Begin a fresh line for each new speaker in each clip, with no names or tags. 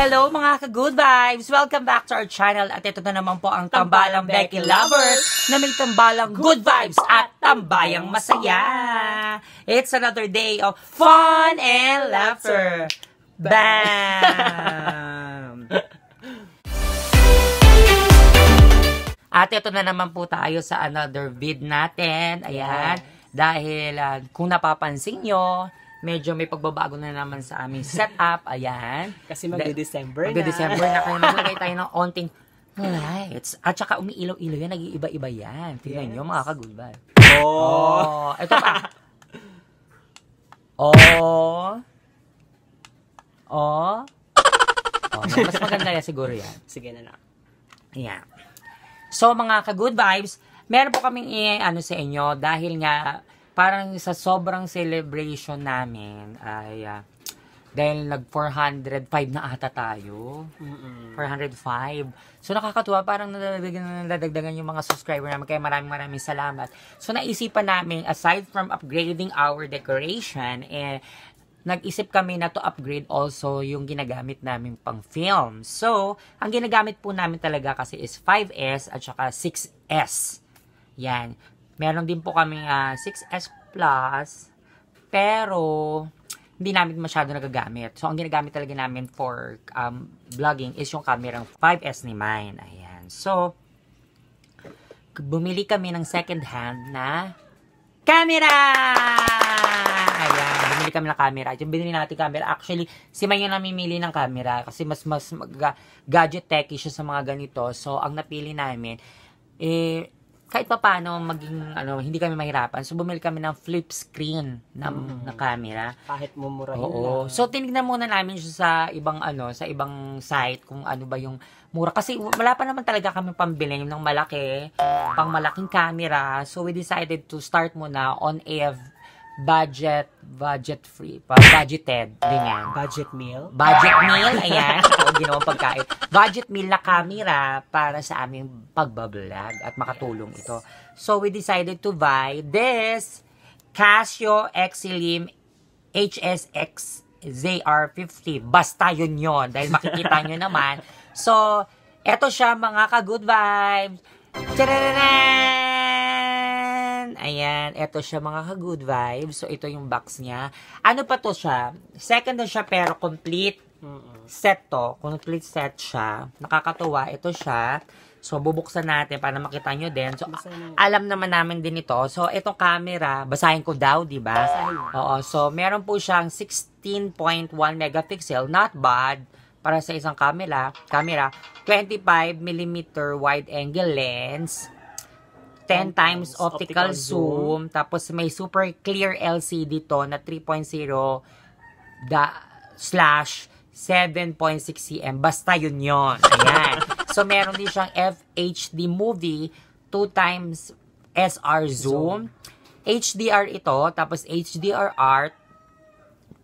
Hello mga ka-good vibes! Welcome back to our channel at ito na naman po ang Tambalang Becky Lovers na may tambalang good vibes at tambayang masaya. It's another day of fun and laughter. Bam! At ito na naman po tayo sa another vid natin. Ayan. Dahil kung napapansin nyo, medyo may pagbabago na naman sa aming setup. Ayan.
Kasi magde-December na.
Magde-December na. Kaya maglagay tayo ng onting lights. At saka umiilaw-ilaw yan. Nag-iiba-iba yan. Tingnan nyo mga ka-good vibe. Oh! Ito pa. Oh! Oh! Oh, mas maganda yan siguro yan.
Sige na lang.
Ayan. So mga ka-good vibes, meron po kaming ano sa inyo dahil nga parang sa sobrang celebration namin ay dahil nag 405 na ata tayo. 405. So nakakatuwa, parang nadadagdagan yung mga subscriber namin, kaya maraming salamat. So naisipan namin, aside from upgrading our decoration, nag-isip kami na to upgrade also yung ginagamit namin pang film. So, ang ginagamit po namin talaga kasi is 5S at saka 6S. Yan. Meron din po kami 6S Plus, pero hindi namin masyado nagagamit. So, ang ginagamit talaga namin for vlogging is yung camerang 5S ni mine. Ayan. So, bumili kami ng second hand na camera! Ayan. Bumili kami ng camera. Yung binili natin camera, actually, si May yung namimili ng camera kasi mas gadget techy siya sa mga ganito. So, ang napili namin, kahit pa paano maging hindi kami mahirapan. So bumili kami ng flip screen na camera.
Kahit mumurahin
lang. So tinignan muna namin siya sa ibang sa ibang site kung ano ba yung mura, kasi wala pa naman talaga kami pambili ng malaki, pang malaking camera. So we decided to start muna on a budgeted, ganyan.
Budget meal,
ayan. O, ginawang pagkain. Budget meal na camera para sa aming pagbablog at makatulong ito. So, we decided to buy this Casio Exilim HSX ZR50. Basta yun. Dahil makikita nyo naman. So, eto siya mga ka-good vibes. Tadadadaan! Ayan, eto siya mga ka-good vibes. So, ito yung box niya. Ano pa to siya? Second na siya pero complete set to. Complete set siya. Nakakatuwa. Ito siya. So, bubuksan natin para makita nyo din. So, alam naman namin din ito. So, itong camera, basahin ko daw, di ba? Oo. So, meron po siyang 16.1 megapixel. Not bad para sa isang camera. 25mm wide angle lens. 10 times optical zoom. Tapos may super clear LCD to na 3.0/7.6 cm. Basta yun. Ayan. So meron din siyang FHD movie, 2 times SR zoom. HDR ito. Tapos HDR art.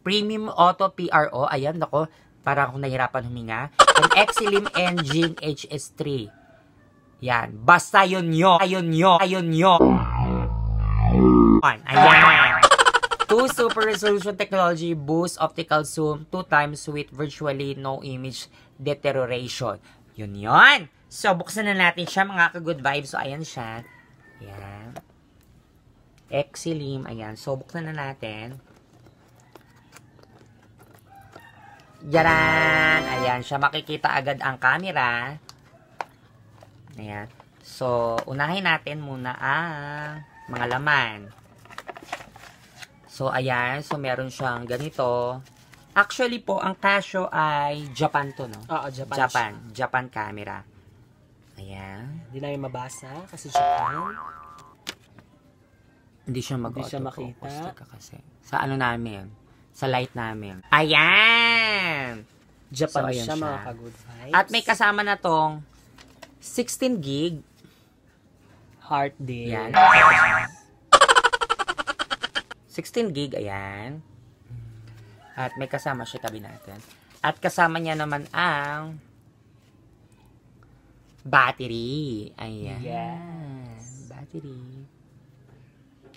Premium auto PRO. Ayan, nako. Parang akong nahirapan huminga. And Exilim Engine HS3. Yan. Basta yun. Ayan. 2 super resolution technology, boost optical zoom, 2 times with virtually no image deterioration. Yun. So, buksan na natin siya mga ka-good vibes. So, ayan siya. Ayan. Exilim. Ayan. So, buksan na natin. Yaran! Ayan siya. Makikita agad ang camera. Ayan. So, unahin natin muna ang mga laman. So, ayan. So, meron siyang ganito. Actually po, ang Casio ay Japan to, no?
Oo,
Japan camera. Ayan.
Hindi namin mabasa kasi Japan.
Hindi siya
makita.
Kasi. Sa ano namin? Sa light namin. Ayan!
Japan
so,
siya, mga ka-good vibes.
At may kasama na tong 16 gig
hard disk.
Yan. 16 gig, ayan. At may kasama siya, tabi natin. At kasama niya naman ang battery. Ayan.
Yes.
Battery.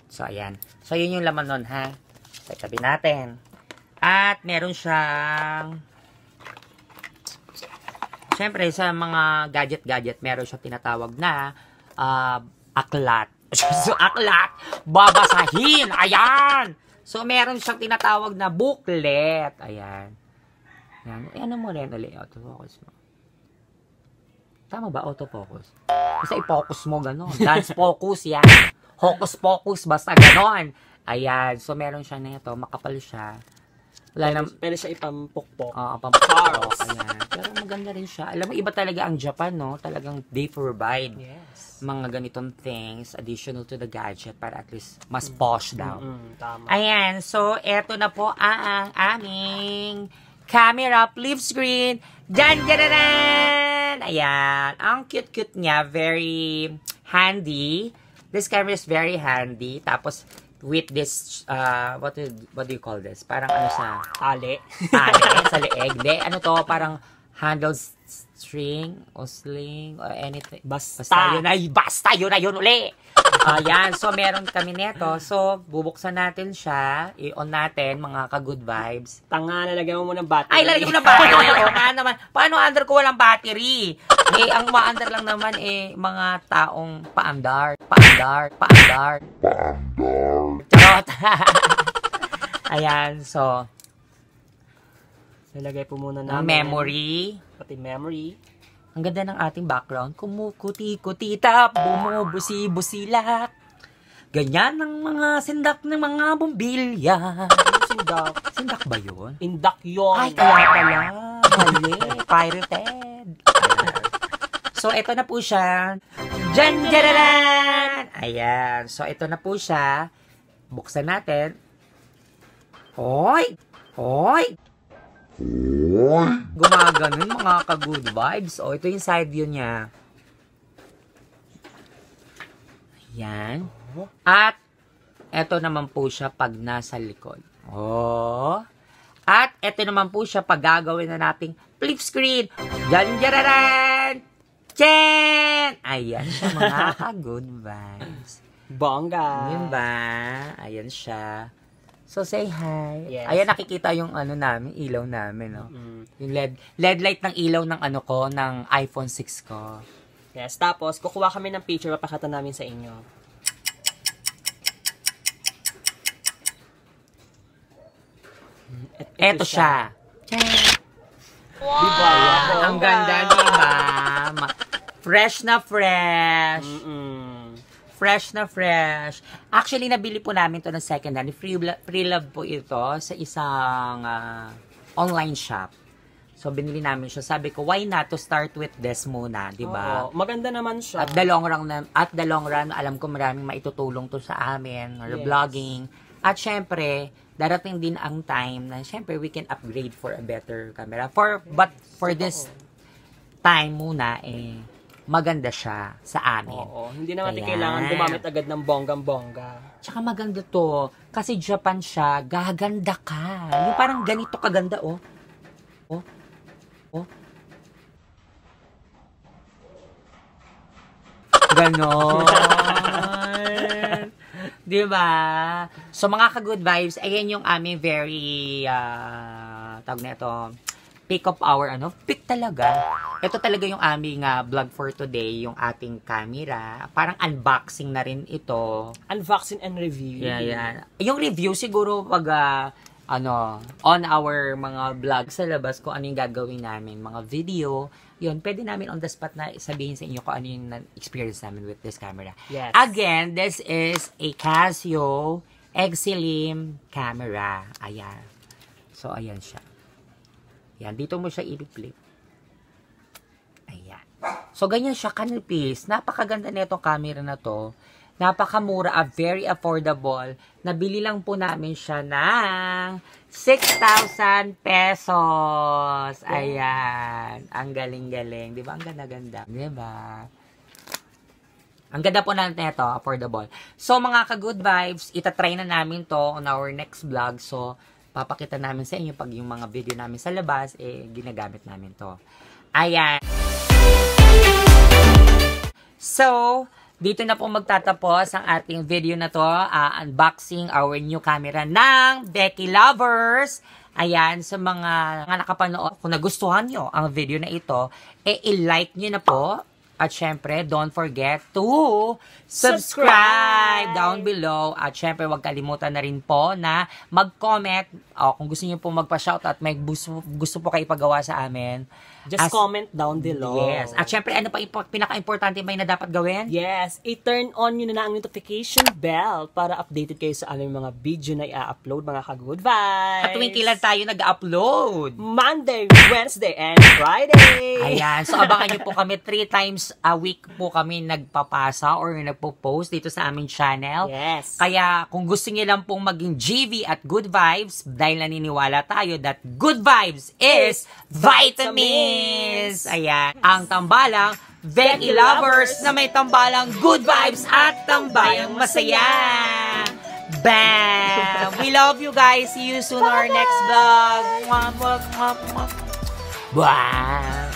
So, ayan. So, yun yung laman nun, ha? So, tabi natin. At meron siyang Siyempre, sa mga gadget-gadget, meron siya tinatawag na aklat. So, aklat, babasahin. Ayan! So, meron siyang tinatawag na booklet. Ayan. Ayan. Ano mo rin ulit? Autofocus mo. Tama ba? Autofocus. Basta i-focus mo gano'n. Dance focus yan. Hocus pocus. Basta gano'n. Ayan. So, meron siya na ito. Makapal siya. Wala na.
Pwede siya ipampukpok.
Oo, pampapok. Ayan. Pero maganda rin siya. Alam mo, iba talaga ang Japan, no? Talagang they provide mga ganitong things additional to the gadget para at least mas posh daw.
Tama.
Ayan. So, eto na po ang aming camera flip screen. Jan-jan-jan! Ayan. Ang cute-cute niya. Very handy. This camera is very handy. Tapos, with this, what do you call this? Parang ano sa...
Ale.
Ale sa leeg. Hindi, ano to? Parang handle string o sling or anything. Basta yun na yun uli. Ayan. So, meron kami neto. So, bubuksan natin siya. I-on natin, mga ka-good vibes.
Tanga, lalagyan mo muna ng battery.
Ay, lalagyan mo ng battery. O nga naman. Paano under ko walang battery? Eh, ang ma-under lang naman mga taong paandar. Charot. Ayan, so.
Lalagay po muna
Ang
namin.
memory.
Pati memory.
Ang ganda ng ating background. Kumukuti-kutitap, bumubusi-busilak. Ganyan ang mga sindak ng mga bombilya.
Sindak.
Sindak ba yun?
Indak yun.
Ay, kaya pala. Mali. Pirated. So, ito na po siya. Jan-jararan! Ayan. So, ito na po siya. Buksan natin. Hoy! Gumaganon mga ka-good vibes. O, ito yung side view niya. Ayan. At, ito naman po siya pag nasa likod. Oh. At, ito naman po siya pag gagawin na nating flip screen. Jan-jararan! Chen! Ayan siya mga ka-good vibes.
Bongga.
Yun ba? Ayan siya. So, say hi.
Yes.
Ayan, nakikita yung ano namin, ilaw namin, no? Yung LED light ng ilaw ng ano ko, ng iPhone 6 ko.
Yes, tapos kukuha kami ng picture, papakita namin sa inyo.
Eto siya.
Wow! Diba?
Ang ganda, diba? Fresh na fresh. Fresh na fresh. Actually, nabili po namin to ng second hand. Free love po ito sa isang online shop. So, binili namin siya. Sabi ko, why not to start with this muna, di ba?
Maganda naman siya.
At the long run, alam ko maraming maitutulong to sa amin, or vlogging. At syempre, darating din ang time na syempre we can upgrade for a better camera. But for this time muna, maganda siya sa amin.
Oo, hindi naman natin kailangan gumamit agad ng bonggang-bongga.
Tsaka maganda to. Kasi Japan siya, gaganda ka. Yung parang ganito kaganda, oh. Ganon. Diba? So, mga ka-good vibes, ayan yung aming very, tawag na ito, pick of our, pick talaga. Ito talaga yung aming vlog for today, yung ating camera. Parang unboxing na rin ito.
Unboxing and review.
Yeah. Yung review, siguro pag, on our mga vlog sa labas, kung ano yung gagawin namin, mga video, yun, pwede namin on the spot na sabihin sa inyo kung ano yung experience namin with this camera.
Yes.
Again, this is a Casio Exelim camera. Ayan. So, ayan siya. Ayan, dito mo siya i-flip. Ayan. So, ganyan siya kanipis. Napakaganda na itong camera na to. Napakamura, very affordable. Nabili lang po namin siya ng 6,000 pesos. Ayan. Ang galing-galing. Di ba? Ang ganda-ganda. Di ba? Ang ganda po natin ito. Affordable. So, mga ka-good vibes, itatry na namin to on our next vlog. So, papakita namin sa inyo pag yung mga video namin sa labas, ginagamit namin to. Ayan. So, dito na po magtatapos ang ating video na to, unboxing our new camera ng Becky Lovers. Ayan, sa mga nakapanood, kung nagustuhan nyo ang video na ito, i-like nyo na po. At syempre, don't forget to subscribe down below. At syempre, huwag kalimutan na rin po na mag-comment. Kung gusto niyo po magpa-shoutout, may gusto po kayo ipagawa sa amin.
Just comment down below.
Yes. At syempre, ano pa pinaka-importante ba yung na dapat gawin?
Yes. I-turn on nyo na ang notification bell para updated kayo sa aming mga video na i-upload, mga ka-good vibes.
At tuwing kailan tayo nag-upload?
Monday, Wednesday, and Friday.
Ayan. So, abangan nyo po kami 3 times a week po kami nagpapasa or nagpo-post dito sa aming channel.
Yes.
Kaya, kung gusto nyo lang pong maging GV at good vibes, dahil naniniwala tayo that good vibes is vitamins. Ayan. Ang tambalang Becky Lovers na may tambalang good vibes at tambayang masaya. Bam! We love you guys. See you soon on our next vlog. Wow!